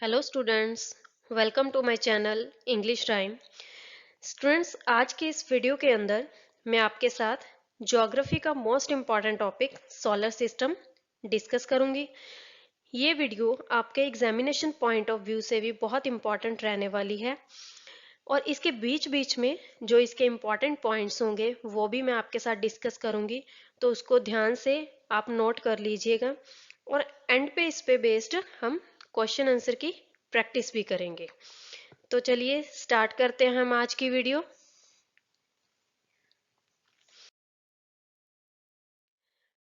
Hello students, welcome to my channel English rhyme. Students, आज के इस वीडियो के अंदर मैं आपके साथ ज्योग्राफी का most important topic solar system discuss करूंगी। ये वीडियो आपके एग्जामिनेशन पॉइंट ऑफ व्यू से भी बहुत इम्पॉर्टेंट रहने वाली है और इसके बीच बीच में जो इसके इम्पॉर्टेंट पॉइंट्स होंगे वो भी मैं आपके साथ डिस्कस करूंगी, तो उसको ध्यान से आप नोट कर लीजिएगा और एंड पे इस पे बेस्ड हम क्वेश्चन आंसर की प्रैक्टिस भी करेंगे। तो चलिए स्टार्ट करते हैं हम आज की video.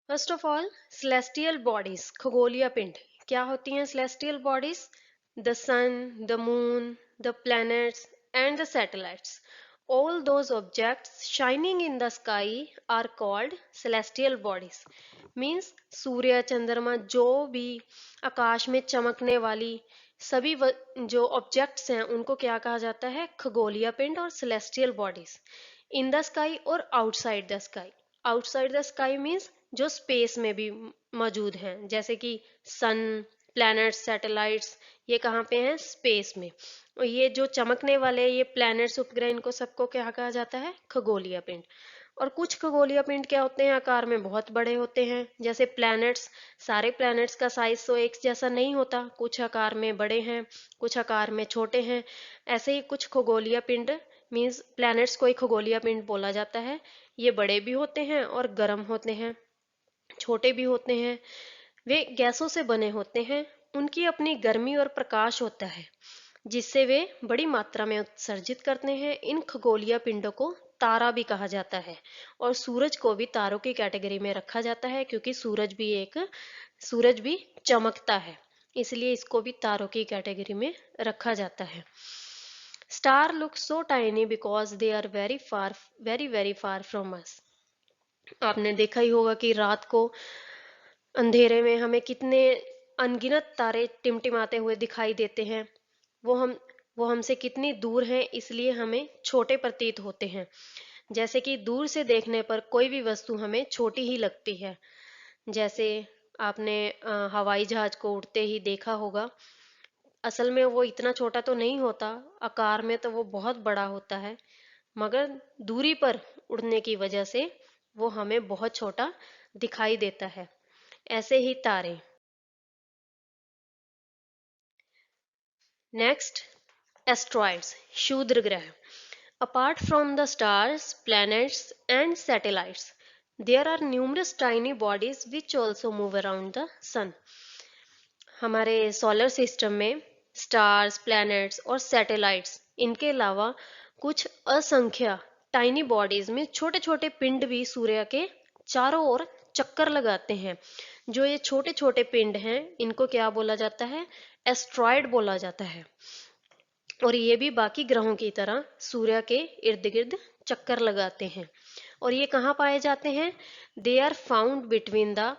First of all, celestial bodies, खगोलीय पिंड क्या होती हैं? Celestial bodies, the sun, the moon, the planets and the satellites, all those objects shining in the sky are called celestial bodies। Means सूर्य, चंद्रमा, जो भी आकाश में चमकने वाली सभी जो ऑब्जेक्ट्स हैं उनको क्या कहा जाता है? खगोलीय पिंड और celestial bodies. In the sky और outside the sky. Outside the sky means जो स्पेस में भी मौजूद हैं, जैसे कि सन, प्लैनेट्स, सैटेलाइट्स, ये कहाँ पे हैं? स्पेस में। और ये जो चमकने वाले ये प्लैनेट्स, उपग्रह, इनको सबको क्या कहा जाता है? खगोलीय पिंड। और कुछ खगोलीय पिंड क्या होते हैं? आकार में बहुत बड़े होते हैं, जैसे प्लैनेट्स। सारे प्लैनेट्स का साइज तो एक जैसा नहीं होता, कुछ आकार में बड़े हैं, कुछ आकार में छोटे हैं। ऐसे ही कुछ खगोलीय पिंड मीन्स प्लैनेट्स को ही खगोलीय पिंड बोला जाता है। ये बड़े भी होते हैं और गर्म होते हैं, छोटे भी होते हैं। वे गैसों से बने होते हैं, उनकी अपनी गर्मी और प्रकाश होता है जिससे वे बड़ी मात्रा में उत्सर्जित करते हैं। इन खगोलीय पिंडों को तारा भी कहा जाता है और सूरज को भी तारों की कैटेगरी में रखा जाता है, क्योंकि सूरज भी चमकता है, इसलिए इसको भी तारों की कैटेगरी में रखा जाता है। Star look so tiny because they are very very far from us. आपने देखा ही होगा कि रात को अंधेरे में हमें कितने अनगिनत तारे टिमटिमाते हुए दिखाई देते हैं। वो हम वो हमसे कितनी दूर हैं, इसलिए हमें छोटे प्रतीत होते हैं। जैसे कि दूर से देखने पर कोई भी वस्तु हमें छोटी ही लगती है। जैसे आपने हवाई जहाज को उड़ते ही देखा होगा, असल में वो इतना छोटा तो नहीं होता, आकार में तो वो बहुत बड़ा होता है, मगर दूरी पर उड़ने की वजह से वो हमें बहुत छोटा दिखाई देता है। ऐसे ही तारे। नेक्स्ट, एस्ट्रॉइड्स, क्षुद्र ग्रह। Apart from the stars, planets and satellites, there are numerous tiny bodies which also move around the sun. हमारे सोलर सिस्टम में स्टार्स, प्लैनेट्स और सैटेलाइट्स, इनके अलावा कुछ असंख्य टाइनी बॉडीज में छोटे छोटे पिंड भी सूर्य के चारों ओर चक्कर लगाते हैं। जो ये छोटे छोटे पिंड हैं, इनको क्या बोला जाता है? एस्ट्रॉयड बोला जाता है। और ये भी बाकी ग्रहों की तरह सूर्य के इर्द गिर्द चक्कर लगाते हैं। और ये कहाँ पाए जाते हैं? They are found between the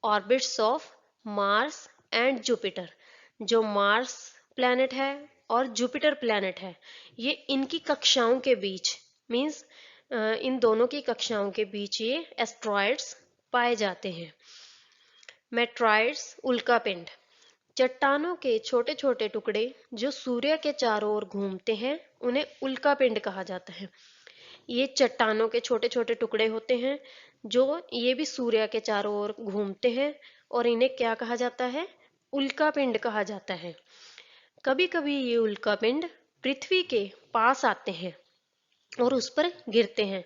orbits of Mars and Jupiter. जो मार्स प्लैनेट है और जुपिटर प्लैनेट है, ये इनकी कक्षाओं के बीच मीन्स इन दोनों की कक्षाओं के बीच ये एस्ट्रॉयड्स पाए जाते हैं। मेट्रॉयड्स, उल्कापिंड, चट्टानों के छोटे छोटे टुकड़े जो सूर्य के चारों ओर घूमते हैं, उन्हें उल्कापिंड कहा जाता है। ये चट्टानों के छोटे छोटे टुकड़े होते हैं जो ये भी सूर्य के चारों ओर घूमते हैं, और इन्हें क्या कहा जाता है? उल्कापिंड कहा जाता है। कभी कभी ये उल्कापिंड पृथ्वी के पास आते हैं और उस पर गिरते हैं।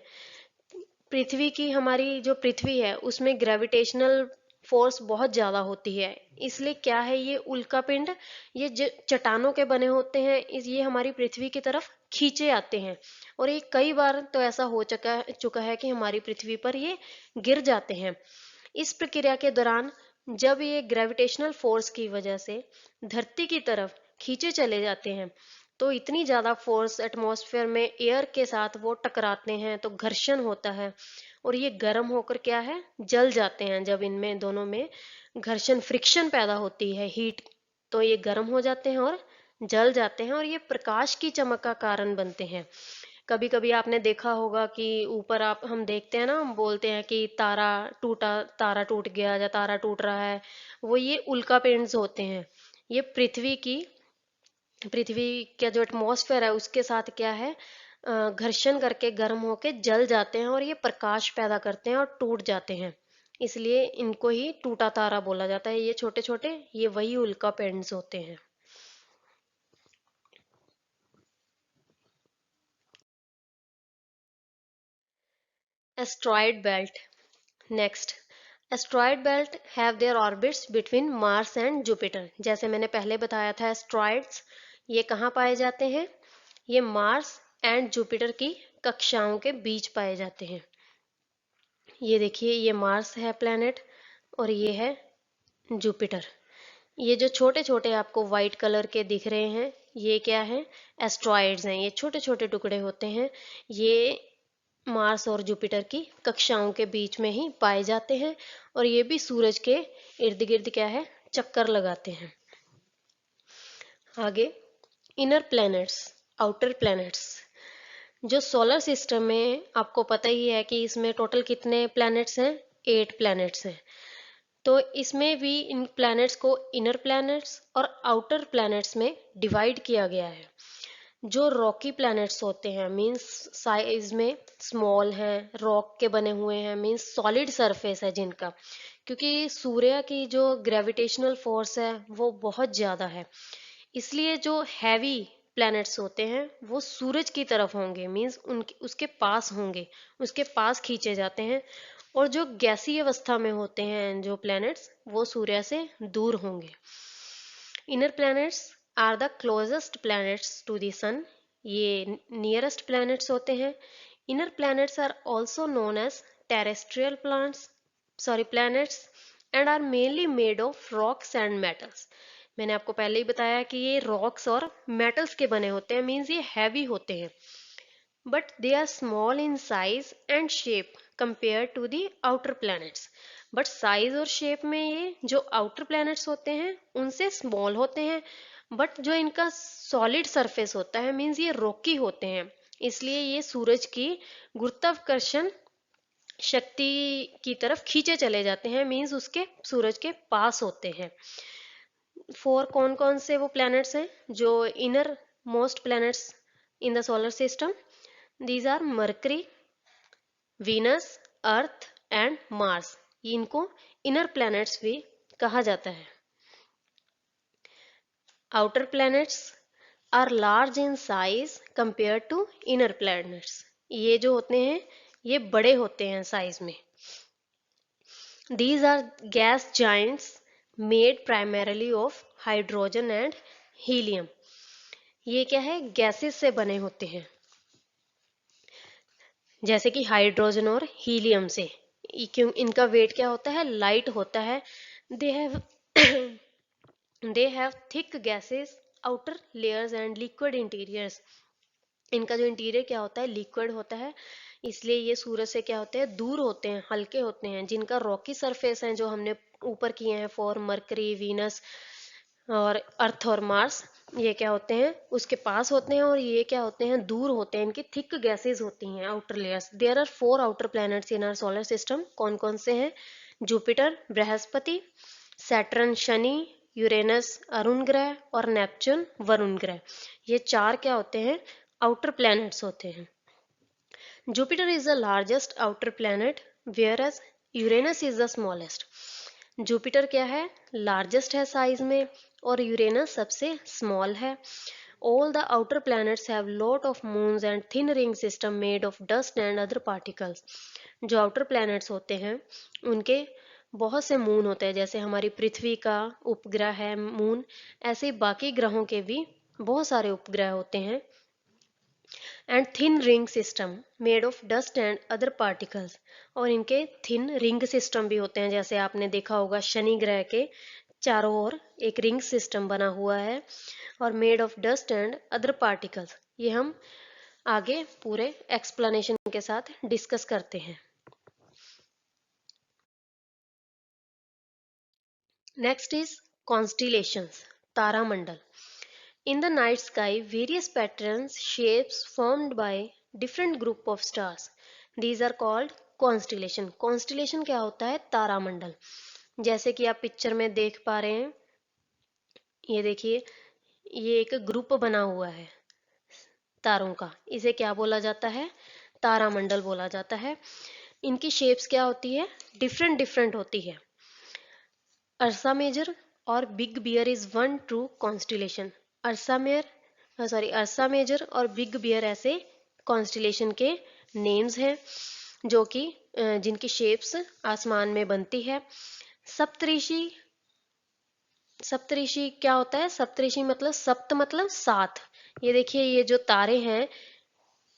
पृथ्वी की, हमारी जो पृथ्वी है, उसमें ग्रेविटेशनल फोर्स बहुत ज्यादा होती है, इसलिए क्या है, ये उल्कापिंड ये चट्टानों के बने होते हैं, ये हमारी पृथ्वी की तरफ खींचे आते हैं। और ये कई बार तो ऐसा हो चुका है कि हमारी पृथ्वी पर ये गिर जाते हैं। इस प्रक्रिया के दौरान जब ये ग्रेविटेशनल फोर्स की वजह से धरती की तरफ खींचे चले जाते हैं, तो इतनी ज्यादा फोर्स एटमॉस्फेयर में एयर के साथ वो टकराते हैं, तो घर्षण होता है और ये गर्म होकर क्या है, जल जाते हैं। जब इनमें दोनों में घर्षण, फ्रिक्शन पैदा होती है, हीट, तो ये गर्म हो जाते हैं और जल जाते हैं और ये प्रकाश की चमक का कारण बनते हैं। कभी कभी आपने देखा होगा कि ऊपर आप हम देखते हैं ना, हम बोलते हैं कि तारा टूट गया या तारा टूट रहा है, वो ये उल्का पिंड्स होते हैं। ये पृथ्वी का जो एटमॉस्फेयर है उसके साथ क्या है, घर्षण करके गर्म होके जल जाते हैं और ये प्रकाश पैदा करते हैं और टूट जाते हैं। इसलिए इनको ही टूटा तारा बोला जाता है। ये छोटे छोटे, ये वही उल्का पिंड्स होते हैं। Asteroid belt. Next, asteroid belt have their orbits between Mars and Jupiter. जैसे मैंने पहले बताया था, एस्ट्रॉयड्स ये कहाँ पाए जाते हैं, ये मार्स एंड जुपिटर की कक्षाओं के बीच पाए जाते हैं। ये देखिए, ये मार्स है प्लैनेट और ये है जुपिटर। ये जो छोटे छोटे आपको वाइट कलर के दिख रहे हैं, ये क्या है, एस्ट्रॉयड्स हैं। ये छोटे छोटे टुकड़े होते हैं। ये मार्स और जुपिटर की कक्षाओं के बीच में ही पाए जाते हैं और ये भी सूरज के इर्द गिर्द क्या है, चक्कर लगाते हैं। आगे, इनर प्लैनेट्स, आउटर प्लैनेट्स। जो सोलर सिस्टम में आपको पता ही है कि इसमें टोटल कितने प्लैनेट्स हैं, 8 प्लैनेट्स हैं। तो इसमें भी इन प्लैनेट्स को इनर प्लैनेट्स और आउटर प्लैनेट्स में डिवाइड किया गया है। जो रॉकी प्लैनेट्स होते हैं, मींस साइज में स्मॉल हैं, रॉक के बने हुए हैं, मींस सॉलिड सरफेस है जिनका, क्योंकि सूर्य की जो ग्रेविटेशनल फोर्स है वो बहुत ज़्यादा है। इसलिए जो हैवी प्लैनेट्स होते हैं वो सूरज की तरफ होंगे, मींस उनके उसके पास होंगे, उसके पास खींचे जाते हैं। और जो गैसीय अवस्था में होते हैं जो प्लैनेट्स, वो सूर्य से दूर होंगे। Inner planets are the closest planets to the sun. ये नियरेस्ट प्लैनेट्स होते हैं। Inner planets are also known as terrestrial planets and are mainly made of rocks and metals. मैंने आपको पहले ही बताया कि ये रॉक्स और मेटल्स के बने होते हैं, मीन्स ये हैवी होते हैं। but they are small in size and shape compared to the outer planets. But size और शेप में ये जो आउटर प्लैनेट्स होते हैं उनसे स्मॉल होते हैं, बट जो इनका सॉलिड सरफेस होता है, मीन्स ये रॉकी होते हैं। इसलिए ये सूरज की गुरुत्वाकर्षण शक्ति की तरफ खींचे चले जाते हैं, मीन्स उसके सूरज के पास होते हैं। फोर कौन कौन से वो प्लैनेट्स हैं जो inner most planets in the solar system? These are Mercury, Venus, Earth and Mars. इनको इनर प्लैनेट्स भी कहा जाता है। Outer planets are large in size compare to inner planets. ये जो होते हैं ये बड़े होते हैं साइज में। These are gas giants made primarily of hydrogen and helium. ये क्या है, गैसेस से बने होते हैं, जैसे कि हाइड्रोजन और हीलियम से। क्यों, इनका वेट क्या होता है, लाइट होता है। They have they have thick gases, outer layers and liquid interiors. इनका जो इंटीरियर क्या होता है, लिक्विड होता है। इसलिए ये सूरज से क्या होते हैं, दूर होते हैं, हल्के होते हैं। जिनका रॉकी सरफेस है जो हमने ऊपर किए हैं फॉर मरकरी, वीनस और अर्थ और मार्स, ये क्या होते हैं, उसके पास होते हैं। और ये क्या होते हैं, दूर होते हैं। इनकी थिक गैसेस होती हैं, outer layers. There are 4 outer planets in our solar system. कौन कौन से हैं? जुपिटर बृहस्पति, सैटर्न शनि, यूरेनस अरुण ग्रह और नेपच्यून वरुण ग्रह। ये 4 क्या होते हैं, आउटर प्लैनेट्स होते हैं। Jupiter is the largest outer planet whereas Uranus is the smallest. Jupiter क्या है, लार्जेस्ट है साइज में, और यूरेनस सबसे स्मॉल है। All the outer planets have lot of moons and thin ring system made of dust and other particles. जो outer planets होते हैं उनके बहुत से मून होते हैं, जैसे हमारी पृथ्वी का उपग्रह है मून, ऐसे बाकी ग्रहों के भी बहुत सारे उपग्रह होते हैं। And thin ring system made of dust and other particles. और इनके थिन रिंग सिस्टम भी होते हैं, जैसे आपने देखा होगा शनि ग्रह के चारों ओर एक रिंग सिस्टम बना हुआ है, और made of dust and other particles. ये हम आगे पूरे एक्सप्लेनेशन के साथ डिस्कस करते हैं। नेक्स्ट इज कॉन्स्टिलेशंस, तारामंडल। In the night sky, various patterns, shapes formed by different group of stars. These are called constellation. Constellation क्या होता है, तारामंडल। जैसे कि आप पिक्चर में देख पा रहे हैं, ये देखिए, ये एक ग्रुप बना हुआ है तारों का, इसे क्या बोला जाता है? तारामंडल बोला जाता है। इनकी शेप्स क्या होती है? डिफरेंट डिफरेंट होती है। अर्सा मेजर और Big Bear is one true constellation. Ursa Major और बिग बियर ऐसे कॉन्स्टिलेशन के नेम्स हैं जो कि जिनकी शेप्स आसमान में बनती है। सप्तऋषि, सप्तऋषि क्या होता है? सप्तऋषि मतलब सप्त मतलब सात। ये देखिए, ये जो तारे हैं,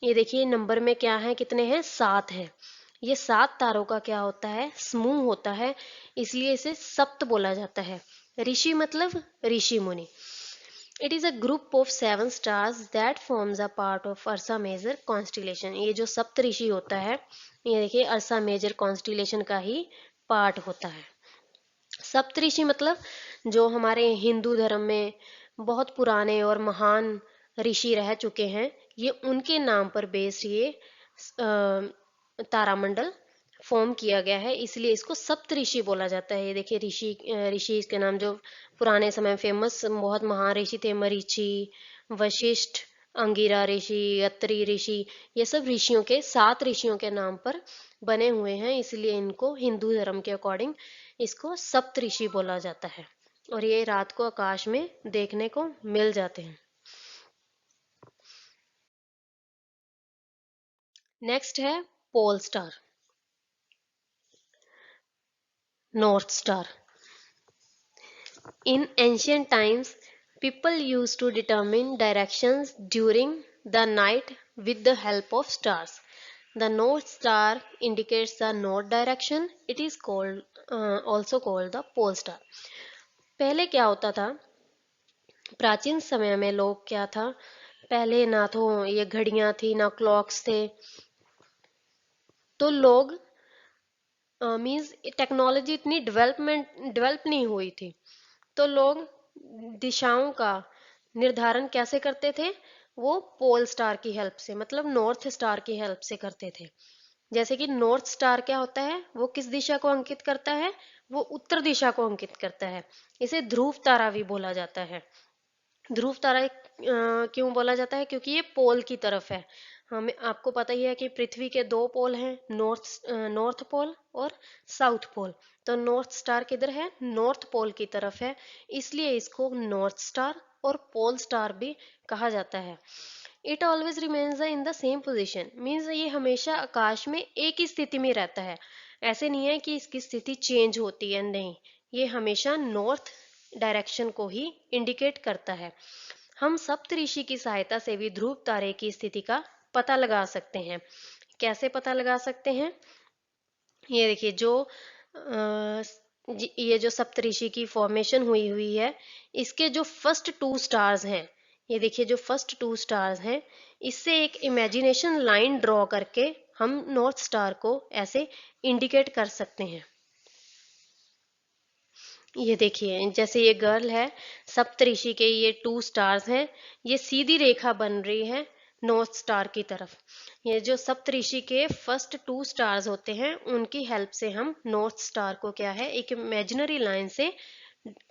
ये देखिए नंबर में क्या है, कितने हैं? 7 हैं। ये 7 तारों का क्या होता है? समूह होता है, इसलिए इसे सप्त बोला जाता है। ऋषि मतलब ऋषि मुनि। It is a group of 7 stars that forms a part of Ursa Major constellation. ये जो सप्त ऋषि होता है, ये देखिए अर्सा मेजर कॉन्स्टिलेशन का ही पार्ट होता है। सप्तऋषि मतलब जो हमारे हिंदू धर्म में बहुत पुराने और महान ऋषि रह चुके हैं, ये उनके नाम पर बेस्ड ये तारामंडल फॉर्म किया गया है, इसलिए इसको सप्तऋषि बोला जाता है। ये देखिए ऋषि इसके नाम जो पुराने समय में फेमस बहुत महान ऋषि थे, मरीचि, वशिष्ठ, अंगिरा ऋषि, अत्रि ऋषि, ये सब ऋषियों के 7 ऋषियों के नाम पर बने हुए हैं, इसलिए इनको हिंदू धर्म के अकॉर्डिंग इसको सप्तऋषि बोला जाता है। और ये रात को आकाश में देखने को मिल जाते हैं। नेक्स्ट है pole star, north star. In ancient times, people used to determine directions during the night with the help of stars. The North Star indicates the north direction. It is called also called the pole star. पहले क्या होता था? प्राचीन समय में लोग क्या था? पहले ना तो ये घड़ियां थी, ना क्लॉक्स थे, तो लोग मीन्स टेक्नोलॉजी इतनी डेवलप नहीं हुई थी, तो लोग दिशाओं का निर्धारण कैसे करते थे? वो पोल स्टार की हेल्प से, मतलब नॉर्थ स्टार की हेल्प से करते थे। जैसे कि नॉर्थ स्टार क्या होता है? वो किस दिशा को अंकित करता है? वो उत्तर दिशा को अंकित करता है। इसे ध्रुव तारा भी बोला जाता है। ध्रुव तारा क्यों बोला जाता है? क्योंकि ये पोल की तरफ है। हमें आपको पता ही है कि पृथ्वी के 2 पोल हैं, नॉर्थ पोल और साउथ पोल। तो नॉर्थ स्टार किधर है? नॉर्थ पोल की तरफ है, इसलिए इसको नॉर्थ स्टार और पोल स्टार भी कहा जाता है। It always remains in the same position, means ये हमेशा आकाश में एक ही स्थिति में रहता है। ऐसे नहीं है कि इसकी स्थिति चेंज होती है, नहीं, ये हमेशा नॉर्थ डायरेक्शन को ही इंडिकेट करता है। हम सप्तऋषि की सहायता से भी ध्रुव तारे की स्थिति का पता लगा सकते हैं। कैसे पता लगा सकते हैं? ये देखिए, ये जो सप्तऋषि की फॉर्मेशन हुई है, इसके जो फर्स्ट 2 स्टार्स हैं, ये देखिए जो फर्स्ट 2 स्टार्स हैं, इससे एक इमेजिनेशन लाइन ड्रॉ करके हम नॉर्थ स्टार को ऐसे इंडिकेट कर सकते हैं। ये देखिए, जैसे ये गर्ल है, सप्तऋषि के ये 2 स्टार्स हैं, ये सीधी रेखा बन रही है नॉर्थ स्टार की तरफ। ये जो सप्तऋषि के फर्स्ट 2 स्टार्स होते हैं, उनकी हेल्प से हम नॉर्थ स्टार को क्या है, एक इमेजिनरी लाइन से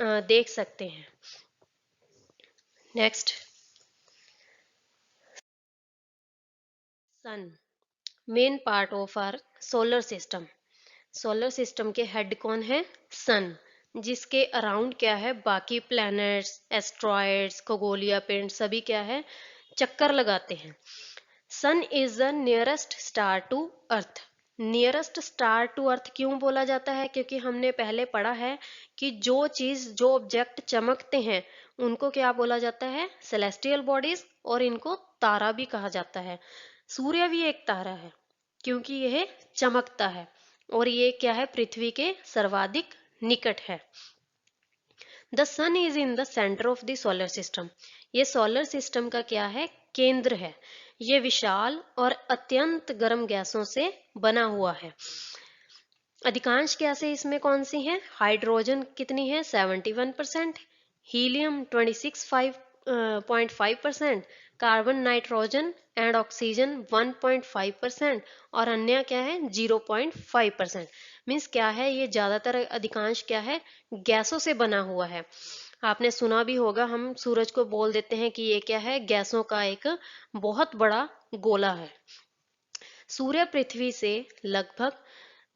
देख सकते हैं। Next, sun, main part of our solar system. Solar system के हेड कौन है? सन, जिसके अराउंड क्या है, बाकी प्लैनेट्स, एस्ट्रॉयड्स, खगोलीय पिंड सभी क्या है, चक्कर लगाते हैं। Sun is the nearest star to earth. Nearest star to earth क्यों बोला जाता है? क्योंकि हमने पहले पढ़ा है कि जो ऑब्जेक्ट चमकते हैं, उनको क्या बोला जाता है? सेलेस्टियल बॉडीज, और इनको तारा भी कहा जाता है। सूर्य भी एक तारा है, क्योंकि यह चमकता है, और ये क्या है, पृथ्वी के सर्वाधिक निकट है। The sun is in the centre of the solar system. ये सोलर सिस्टम का क्या है? केंद्र है। ये विशाल और अत्यंत गर्म गैसों से बना हुआ है। अधिकांश गैसें इसमें कौन सी हैं? हाइड्रोजन कितनी है? 71%, helium 26.5%, carbon, nitrogen and oxygen 1.5%, और अन्य क्या है? 0.5%। मीन्स क्या है, ये ज्यादातर अधिकांश क्या है? गैसों से बना हुआ है। आपने सुना भी होगा, हम सूरज को बोल देते हैं कि ये क्या है, गैसों का एक बहुत बड़ा गोला है। सूर्य पृथ्वी से लगभग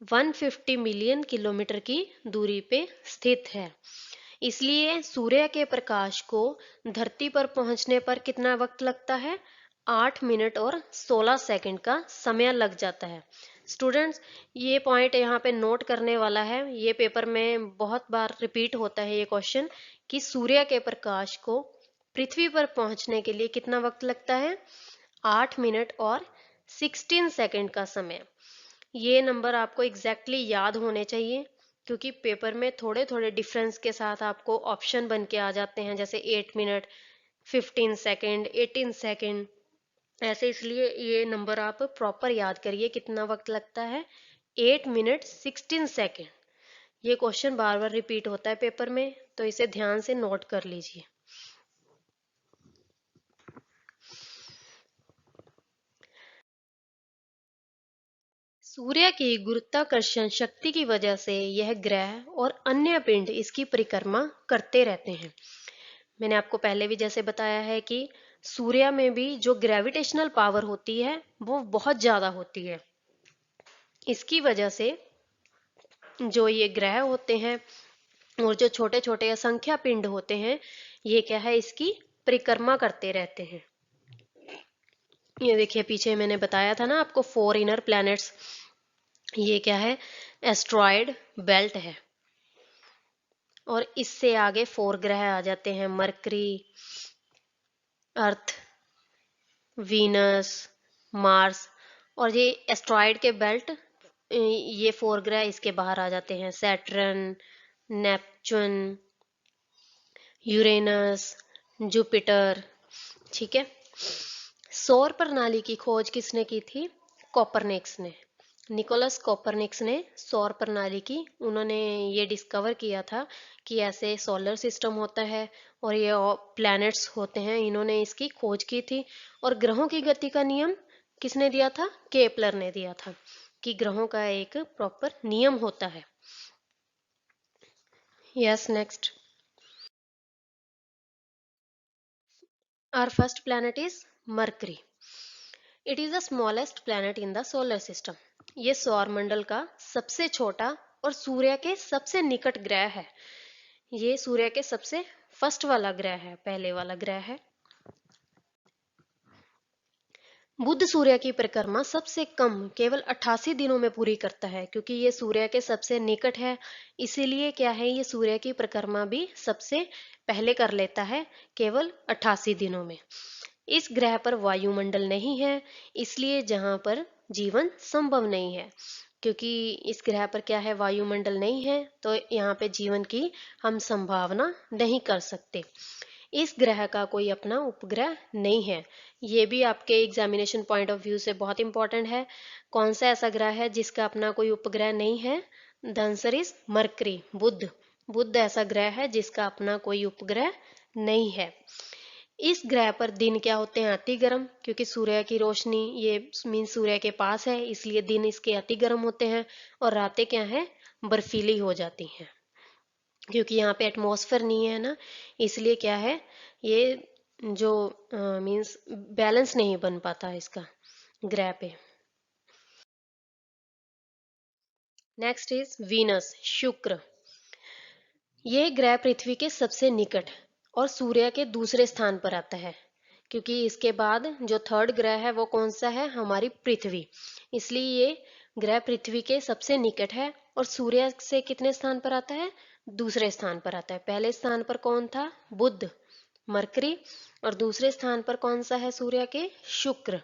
150 मिलियन किलोमीटर की दूरी पे स्थित है। इसलिए सूर्य के प्रकाश को धरती पर पहुंचने पर कितना वक्त लगता है? 8 मिनट और 16 सेकंड का समय लग जाता है। स्टूडेंट्स, ये पॉइंट यहाँ पे नोट करने वाला है, ये पेपर में बहुत बार रिपीट होता है ये क्वेश्चन, कि सूर्य के प्रकाश को पृथ्वी पर पहुंचने के लिए कितना वक्त लगता है? 8 मिनट और 16 सेकंड का समय। ये नंबर आपको एग्जैक्टली याद होने चाहिए, क्योंकि पेपर में थोड़े थोड़े डिफरेंस के साथ आपको ऑप्शन बन के आ जाते हैं, जैसे 8 मिनट, 15 सेकंड, 18 सेकंड, ऐसे। इसलिए ये नंबर आप प्रॉपर याद करिए, कितना वक्त लगता है? 8 मिनट 16 सेकंड। ये क्वेश्चन बार बार रिपीट होता है पेपर में, तो इसे ध्यान से नोट कर लीजिए। सूर्य की गुरुत्वाकर्षण शक्ति की वजह से यह ग्रह और अन्य पिंड इसकी परिक्रमा करते रहते हैं। मैंने आपको पहले भी जैसे बताया है कि सूर्य में भी जो ग्रेविटेशनल पावर होती है वो बहुत ज्यादा होती है। इसकी वजह से जो ये ग्रह होते हैं और जो छोटे छोटे असंख्य पिंड होते हैं, ये क्या है, इसकी परिक्रमा करते रहते हैं। ये देखिए, पीछे मैंने बताया था ना आपको 4 इनर प्लैनेट्स, ये क्या है, एस्ट्रॉयड बेल्ट है। और इससे आगे 4 ग्रह आ जाते हैं, मरकरी, अर्थ, वीनस, मार्स। और ये एस्ट्रॉयड के बेल्ट, ये 4 ग्रह इसके बाहर आ जाते हैं, सैटर्न, नेपच्यून, यूरेनस, जुपिटर। ठीक है। सौर प्रणाली की खोज किसने की थी? कोपरनिकस ने। निकोलस कोपरनिकस ने सौर प्रणाली की, उन्होंने ये डिस्कवर किया था कि ऐसे सोलर सिस्टम होता है और ये प्लैनेट्स होते हैं, इन्होंने इसकी खोज की थी। और ग्रहों की गति का नियम किसने दिया था? केपलर ने दिया था, कि ग्रहों का एक प्रॉपर नियम होता है। Yes, next. Our first planet is Mercury. It is the smallest planet in the solar system. ये सौर मंडल का सबसे छोटा और सूर्य के सबसे निकट ग्रह है। ये सूर्य के सबसे फर्स्ट वाला ग्रह है, पहले वाला ग्रह है। बुध सूर्य की परिक्रमा सबसे कम केवल 88 दिनों में पूरी करता है, क्योंकि ये सूर्य के सबसे निकट है। इसीलिए क्या है, ये सूर्य की परिक्रमा भी सबसे पहले कर लेता है, केवल 88 दिनों में। इस ग्रह पर वायुमंडल नहीं है, इसलिए जहां पर जीवन संभव नहीं है। क्योंकि इस ग्रह पर क्या है, वायुमंडल नहीं है, तो यहाँ पे जीवन की हम संभावना नहीं कर सकते। इस ग्रह का कोई अपना उपग्रह नहीं है। ये भी आपके एग्जामिनेशन पॉइंट ऑफ व्यू से बहुत इंपॉर्टेंट है। कौन सा ऐसा ग्रह है जिसका अपना कोई उपग्रह नहीं है? द आंसर इज मरकरी, बुध। बुध ऐसा ग्रह है जिसका अपना कोई उपग्रह नहीं है। इस ग्रह पर दिन क्या होते हैं? अति गर्म, क्योंकि सूर्य की रोशनी ये मीन सूर्य के पास है, इसलिए दिन इसके अति गर्म होते हैं। और रातें क्या है, बर्फीली हो जाती हैं, क्योंकि यहाँ पे एटमॉस्फेयर नहीं है ना, इसलिए क्या है, ये जो मींस बैलेंस नहीं बन पाता इसका ग्रह पे। नेक्स्ट इज वीनस, शुक्र। ये ग्रह पृथ्वी के सबसे निकट और सूर्य के दूसरे स्थान पर आता है, क्योंकि इसके बाद जो थर्ड ग्रह है वो कौन सा है? हमारी पृथ्वी। इसलिए ये ग्रह पृथ्वी के सबसे निकट है और सूर्य से कितने स्थान पर आता है? दूसरे स्थान पर आता है। पहले स्थान पर कौन था? बुध, मरकरी। और दूसरे स्थान पर कौन सा है सूर्य के? शुक्र।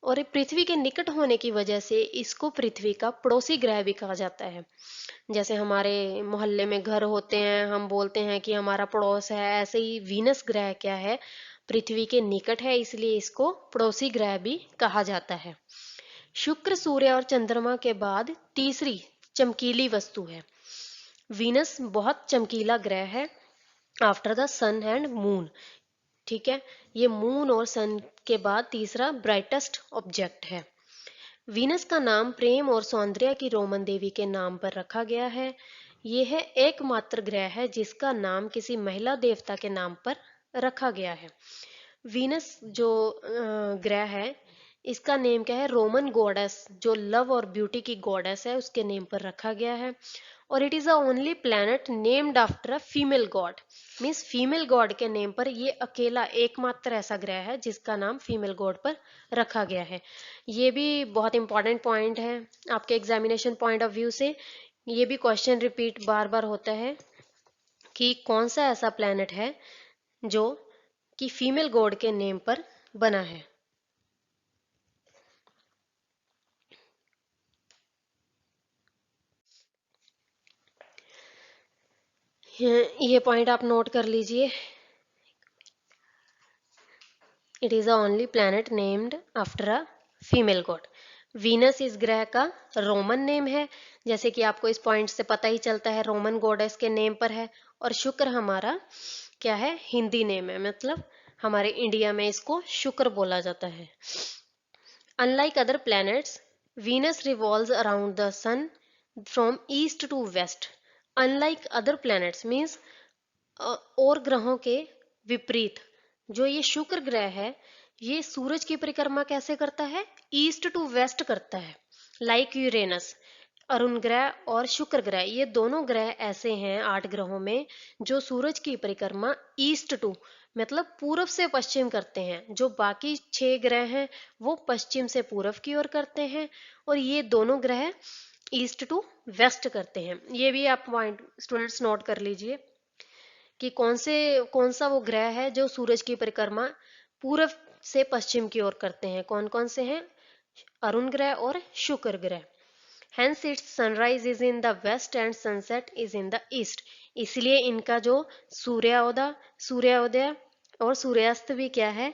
और पृथ्वी के निकट होने की वजह से इसको पृथ्वी का पड़ोसी ग्रह भी कहा जाता है। जैसे हमारे मोहल्ले में घर होते हैं, हम बोलते हैं कि हमारा पड़ोस है, ऐसे ही वीनस ग्रह क्या है, पृथ्वी के निकट है, इसलिए इसको पड़ोसी ग्रह भी कहा जाता है। शुक्र, सूर्य और चंद्रमा के बाद तीसरी चमकीली वस्तु है। वीनस बहुत चमकीला ग्रह है after the sun and moon. ठीक है, ये मून और सन के बाद तीसरा ब्राइटेस्ट ऑब्जेक्ट है। वीनस का नाम प्रेम और सौंदर्य की रोमन देवी के नाम पर रखा गया है। ये है एकमात्र ग्रह है जिसका नाम किसी महिला देवता के नाम पर रखा गया है। वीनस जो ग्रह है, इसका नेम क्या है? रोमन गॉडेस, जो लव और ब्यूटी की गॉडेस है, उसके नेम पर रखा गया है। और it is the only planet named after a female God, means female God के नेम पर ये अकेला एकमात्र ऐसा ग्रह है जिसका नाम फीमेल गॉड पर रखा गया है। ये भी बहुत इंपॉर्टेंट पॉइंट है आपके एग्जामिनेशन पॉइंट ऑफ व्यू से। ये भी क्वेश्चन रिपीट बार बार होता है कि कौन सा ऐसा प्लैनेट है जो कि फीमेल गॉड के नेम पर बना है। ये पॉइंट आप नोट कर लीजिए। It is the only planet named after a female God. Venus इस ग्रह का रोमन नेम है, जैसे कि आपको इस पॉइंट से पता ही चलता है, रोमन गॉडेस के नेम पर है। और शुक्र हमारा क्या है? हिंदी नेम है, मतलब हमारे इंडिया में इसको शुक्र बोला जाता है। Unlike other planets, Venus revolves around the sun from east to west. Unlike other planets means और ग्रहों के विपरीत जो ये शुक्र ग्रह है, ये सूरज की परिक्रमा कैसे करता है? ईस्ट टू वेस्ट करता है। लाइक यूरेनस, अरुण ग्रह और शुक्र ग्रह, ये दोनों ग्रह ऐसे हैं 8 ग्रहों में जो सूरज की परिक्रमा ईस्ट टू मतलब पूर्व से पश्चिम करते हैं। जो बाकी 6 ग्रह हैं वो पश्चिम से पूर्व की ओर करते हैं, और ये दोनों ग्रह ईस्ट टू वेस्ट करते हैं। ये भी आप पॉइंट स्टूडेंट्स नोट कर लीजिए कि कौन सा वो ग्रह है जो सूरज की परिक्रमा पूर्व से पश्चिम की ओर करते हैं। कौन कौन से हैं? अरुण ग्रह और शुक्र ग्रह। Hence its sunrise is in the west and sunset is in the east. इसलिए इनका जो सूर्योदय और सूर्यास्त भी क्या है?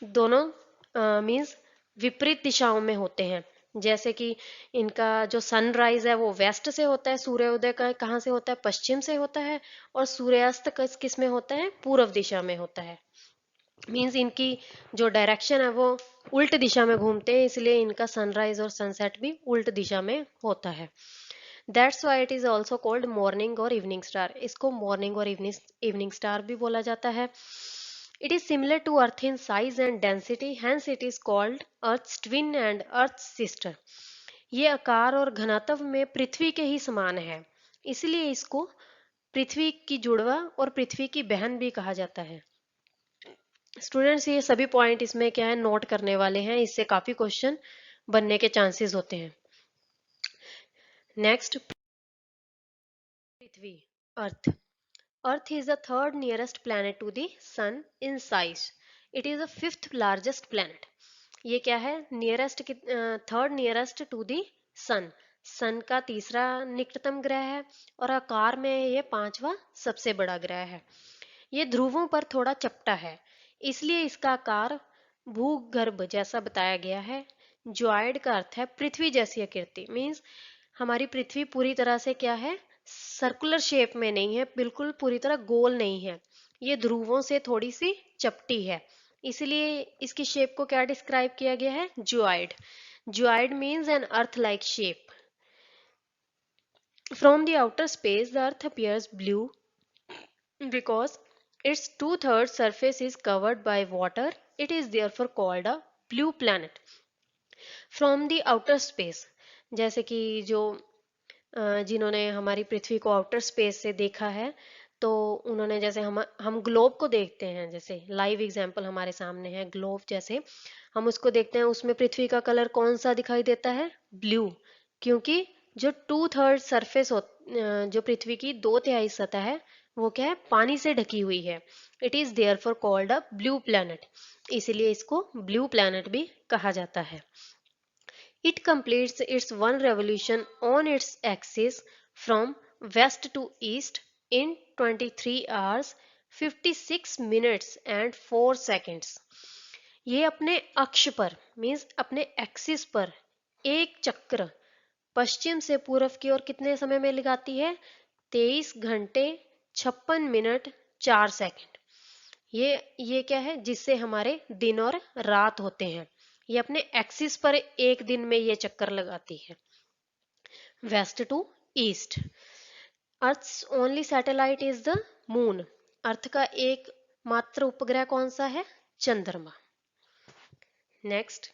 दोनों मीन्स विपरीत दिशाओं में होते हैं। जैसे कि इनका जो सनराइज है वो वेस्ट से होता है, सूर्योदय का कहाँ से होता है? पश्चिम से होता है। और सूर्यास्त किस में होता है? पूर्व दिशा में होता है। मीन्स इनकी जो डायरेक्शन है वो उल्ट दिशा में घूमते हैं, इसलिए इनका सनराइज और सनसेट भी उल्ट दिशा में होता है। That's why it is also called morning और इवनिंग स्टार। इसको मॉर्निंग और इवनिंग स्टार भी बोला जाता है। It is similar to Earth in size and density, hence it is called Earth twin and Earth sister. ये आकार और घनत्व में पृथ्वी के ही समान है, इसलिए इसको पृथ्वी की जुड़वा और पृथ्वी की बहन भी कहा जाता है। स्टूडेंट्स ये सभी पॉइंट इसमें क्या है? नोट करने वाले हैं, इससे काफी क्वेश्चन बनने के चांसेस होते हैं। Next, Prithvi, earth. Earth is the third nearest planet to the sun in size. It is the fifth largest planet. ये क्या है? Nearest, third nearest to the sun, sun का तीसरा निकटतम ग्रह है, और आकार में ये 5वां सबसे बड़ा ग्रह है। ये ध्रुवों पर थोड़ा चपटा है, इसलिए इसका आकार भूगर्भ जैसा बताया गया है। ज्वाइड का अर्थ है पृथ्वी जैसी आकृति, मीन्स हमारी पृथ्वी पूरी तरह से क्या है? सर्कुलर शेप में नहीं है, बिल्कुल पूरी तरह गोल नहीं है, ये ध्रुवों से थोड़ी सी चपटी है, इसलिए इसकी शेप को क्या डिस्क्राइब किया गया है? Geoid. Geoid means an earth like shape. From the outer space the earth appears blue because its two-thirds surface is covered by water. It is therefore called a blue planet. From the outer space, जैसे कि जो जिन्होंने हमारी पृथ्वी को outer space से देखा है, तो उन्होंने, जैसे हम ग्लोब को देखते हैं, जैसे लाइव एग्जांपल हमारे सामने है ग्लोब, जैसे हम उसको देखते हैं, उसमें पृथ्वी का कलर कौन सा दिखाई देता है? ब्लू। क्योंकि जो 2/3 सरफेस जो पृथ्वी की 2/3 सतह है वो क्या है? पानी से ढकी हुई है। It is therefore called a blue planet, इसलिए इसको ब्लू प्लैनेट भी कहा जाता है। It completes its one revolution on its axis from west to east in 23 hours 56 minutes and 4 seconds. ये अपने अक्ष पर मीन्स अपने एक्सिस पर एक चक्र पश्चिम से पूर्व की ओर कितने समय में लगाती है? 23 घंटे 56 मिनट 4 सेकंड। ये क्या है? जिससे हमारे दिन और रात होते हैं। ये अपने एक्सिस पर एक दिन में ये चक्कर लगाती है, west to east. Earth's only satellite is the moon. Earth का एक मात्र उपग्रह कौन सा है? चंद्रमा। Next,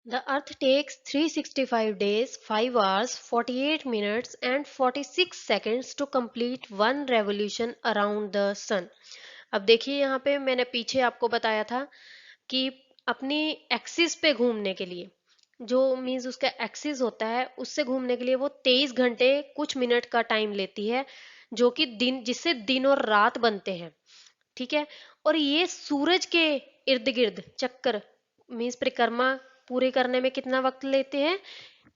the earth takes 365 days, 5 hours, 48 minutes and 46 seconds to complete one revolution around the sun। अब देखिए यहाँ पे मैंने पीछे आपको बताया था कि अपनी एक्सिस पे घूमने के लिए, जो मीन्स उसका एक्सिस होता है उससे घूमने के लिए वो 23 घंटे कुछ मिनट का टाइम लेती है, जो कि दिन, जिससे दिन और रात बनते हैं। ठीक है। और ये सूरज के इर्द गिर्द चक्कर मीन्स परिक्रमा पूरी करने में कितना वक्त लेते हैं?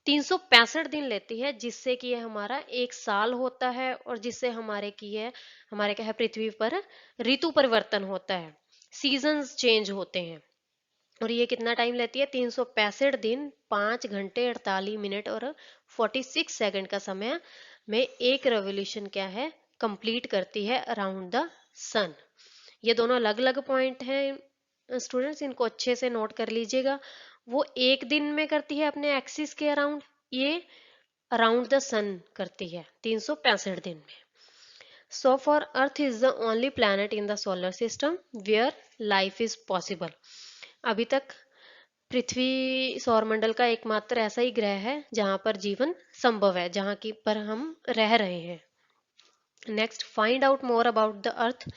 365 दिन लेती है, जिससे कि ये हमारा एक साल होता है और जिससे हमारे क्या है पृथ्वी पर ऋतु परिवर्तन होता है, सीजन्स चेंज होते हैं। और ये कितना टाइम लेती है? 365 दिन, 5 घंटे 48 मिनट और 46 सेकंड का समय में एक रेवोल्यूशन क्या है कंप्लीट करती है अराउंड द सन। ये दोनों अलग अलग पॉइंट हैं स्टूडेंट्स, इनको अच्छे से नोट कर लीजिएगा। वो एक दिन में करती है अपने एक्सिस के अराउंड, ये अराउंड द सन करती है 365 दिन में। So for Earth is the only planet in the solar system where life is possible. अभी तक पृथ्वी सौरमंडल का एकमात्र ऐसा ही ग्रह है जहां पर जीवन संभव है, जहां की पर हम रह रहे हैं। Next, find out more about the earth.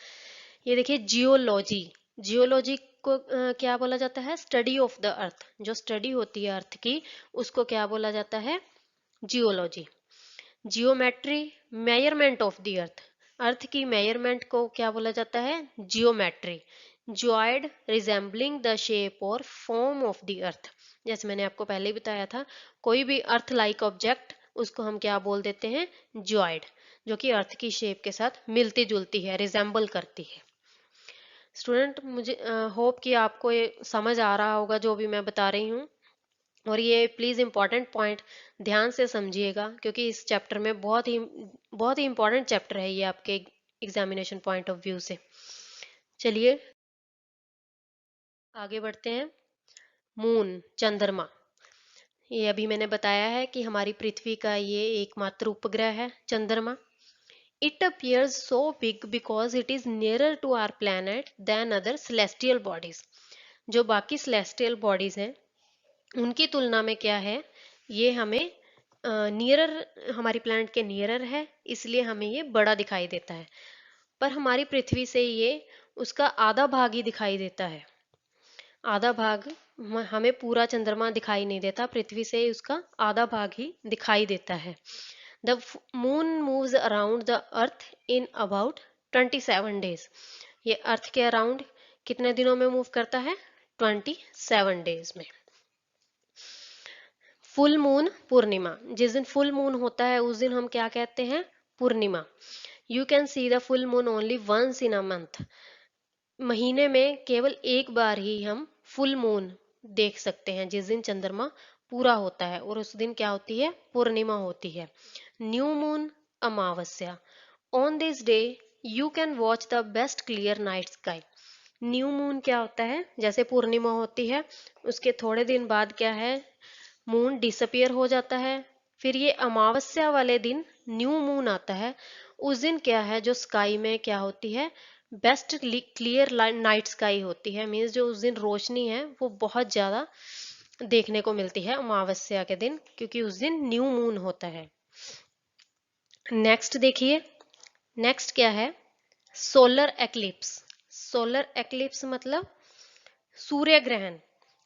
ये देखिए जियोलॉजी। जियोलॉजी को क्या बोला जाता है? स्टडी ऑफ द अर्थ। जो स्टडी होती है अर्थ की उसको क्या बोला जाता है? Geology. Geometry, measurement of the earth. Earth की मेजरमेंट को क्या बोला जाता है? Geometry. Geoid, resembling the shape और फॉर्म ऑफ द अर्थ। जैसे मैंने आपको पहले ही बताया था, कोई भी अर्थ लाइक ऑब्जेक्ट उसको हम क्या बोल देते हैं? जॉइड, जो कि अर्थ की शेप के साथ मिलती जुलती है, रिजेंबल करती है। स्टूडेंट, मुझे होप कि आपको ये समझ आ रहा होगा जो भी मैं बता रही हूँ। और ये प्लीज इंपॉर्टेंट पॉइंट ध्यान से समझिएगा, क्योंकि इस चैप्टर में बहुत ही इंपॉर्टेंट चैप्टर है ये आपके एग्जामिनेशन पॉइंट ऑफ व्यू से। चलिए आगे बढ़ते हैं। मून, चंद्रमा। ये अभी मैंने बताया है कि हमारी पृथ्वी का ये एकमात्र उपग्रह है चंद्रमा। It appears so big because it is nearer to our planet than other celestial bodies। जो बाकी celestial bodies हैं उनकी तुलना में क्या है, ये हमें नियरर, हमारी प्लैनेट के नियरर है, इसलिए हमें ये बड़ा दिखाई देता है। पर हमारी पृथ्वी से ये उसका आधा भाग ही दिखाई देता है। आधा भाग, हमें पूरा चंद्रमा दिखाई नहीं देता, पृथ्वी से उसका आधा भाग ही दिखाई देता है। The moon moves around the earth in about 27 days. ये अर्थ के अराउंड कितने दिनों में मूव करता है? 27 डेज में। फुल मून, पूर्णिमा। जिस दिन फुल मून होता है उस दिन हम क्या कहते हैं? पूर्णिमा। You can see the full moon only once in a month. महीने में केवल एक बार ही हम फुल मून देख सकते हैं, जिस दिन चंद्रमा पूरा होता है, और उस दिन क्या होती है? पूर्णिमा होती है। New moon, Amavasya. On this day you can watch the best clear night sky. New moon क्या होता है? जैसे पूर्णिमा होती है उसके थोड़े दिन बाद क्या है, मून डिसअपियर हो जाता है। फिर ये अमावस्या वाले दिन न्यू मून आता है। उस दिन क्या है, जो स्काई में क्या होती है? बेस्ट क्लियर नाइट स्काई होती है। मीन्स जो उस दिन रोशनी है वो बहुत ज्यादा देखने को मिलती है अमावस्या के दिन, क्योंकि उस दिन न्यू मून होता है। नेक्स्ट देखिए, नेक्स्ट क्या है? Solar eclipse. सोलर एक्लिप्स मतलब सूर्य ग्रहण।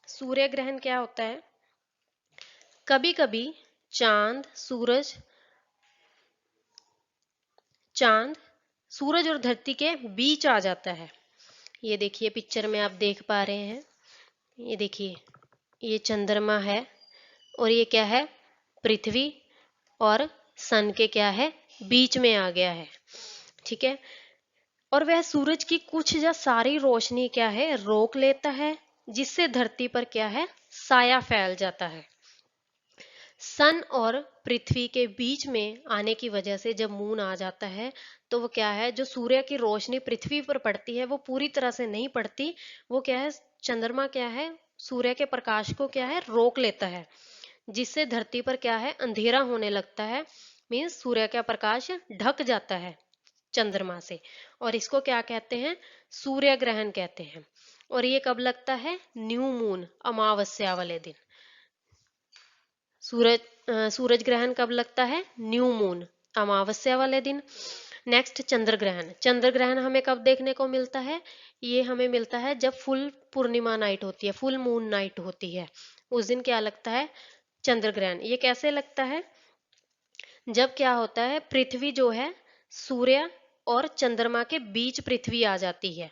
सूर्य ग्रहण क्या होता है? कभी कभी चांद सूरज चांद सूरज और धरती के बीच आ जाता है। ये देखिए पिक्चर में आप देख पा रहे हैं, ये देखिए ये चंद्रमा है और ये क्या है? पृथ्वी और सन के क्या है? बीच में आ गया है। ठीक है। और वह सूरज की कुछ या सारी रोशनी क्या है? रोक लेता है, जिससे धरती पर क्या है? साया फैल जाता है। सन और पृथ्वी के बीच में आने की वजह से जब मून आ जाता है तो वो क्या है, जो सूर्य की रोशनी पृथ्वी पर पड़ती है वो पूरी तरह से नहीं पड़ती। वो क्या है, चंद्रमा क्या है, सूर्य के प्रकाश को क्या है, रोक लेता है, जिससे धरती पर क्या है, अंधेरा होने लगता है। मीन्स सूर्य का प्रकाश ढक जाता है चंद्रमा से, और इसको क्या कहते हैं, सूर्य ग्रहण कहते हैं। और ये कब लगता है, न्यू मून, अमावस्या वाले दिन। सूरज ग्रहण कब लगता है, न्यू मून, अमावस्या वाले दिन। नेक्स्ट चंद्र ग्रहण। चंद्र ग्रहण हमें कब देखने को मिलता है, ये हमें मिलता है जब फुल पूर्णिमा नाइट होती है, फुल मून नाइट होती है, उस दिन क्या लगता है, चंद्र ग्रहण। ये कैसे लगता है, जब क्या होता है, पृथ्वी जो है सूर्य और चंद्रमा के बीच पृथ्वी आ जाती है।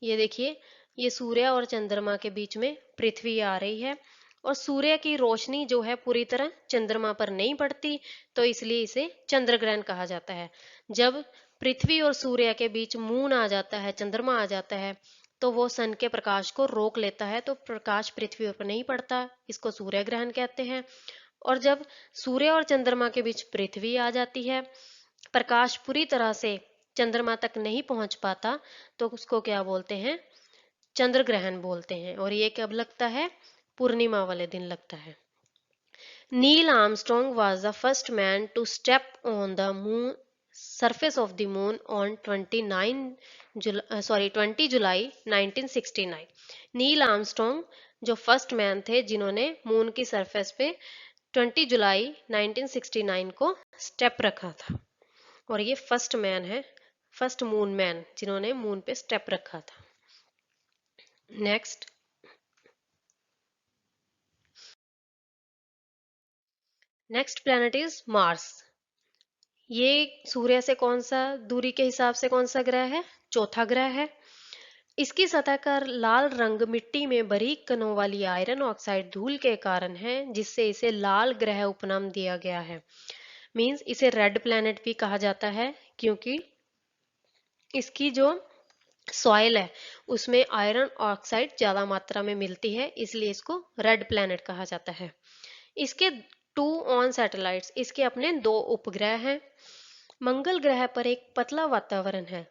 ये देखिए, ये सूर्य और चंद्रमा के बीच में पृथ्वी आ रही है, और सूर्य की रोशनी जो है पूरी तरह चंद्रमा पर नहीं पड़ती, तो इसलिए इसे चंद्र ग्रहण कहा जाता है। जब पृथ्वी और सूर्य के बीच मून आ जाता है, चंद्रमा आ जाता है, तो वो सन के प्रकाश को रोक लेता है, तो प्रकाश पृथ्वी पर नहीं पड़ता, इसको सूर्य ग्रहण कहते हैं। और जब सूर्य और चंद्रमा के बीच पृथ्वी आ जाती है, प्रकाश पूरी तरह से चंद्रमा तक नहीं पहुंच पाता, तो उसको क्या बोलते हैं, चंद्र ग्रहण बोलते हैं। और ये कब लगता है, पूर्णिमा वाले दिन लगता है। Neil Armstrong was the first man to step on the moon surface of the moon on 20 July 1969। Neil Armstrong जो फर्स्ट मैन थे जिन्होंने मून की सरफेस पे 20 जुलाई 1969 को स्टेप रखा था, और ये फर्स्ट मैन है, फर्स्ट मून मैन जिन्होंने मून पे स्टेप रखा था। Next, next planet is Mars. ये सूर्य से कौन सा दूरी के हिसाब से कौन सा ग्रह है, चौथा ग्रह है। इसकी सतह का लाल रंग मिट्टी में बारीक कणों वाली आयरन ऑक्साइड धूल के कारण है, जिससे इसे लाल ग्रह उपनाम दिया गया है। मींस इसे रेड प्लैनेट भी कहा जाता है, क्योंकि इसकी जो सॉइल है उसमें आयरन ऑक्साइड ज्यादा मात्रा में मिलती है, इसलिए इसको रेड प्लैनेट कहा जाता है। इसके 2 ऑन सैटेलाइट्स, इसके अपने 2 उपग्रह हैं। मंगल ग्रह पर एक पतला वातावरण है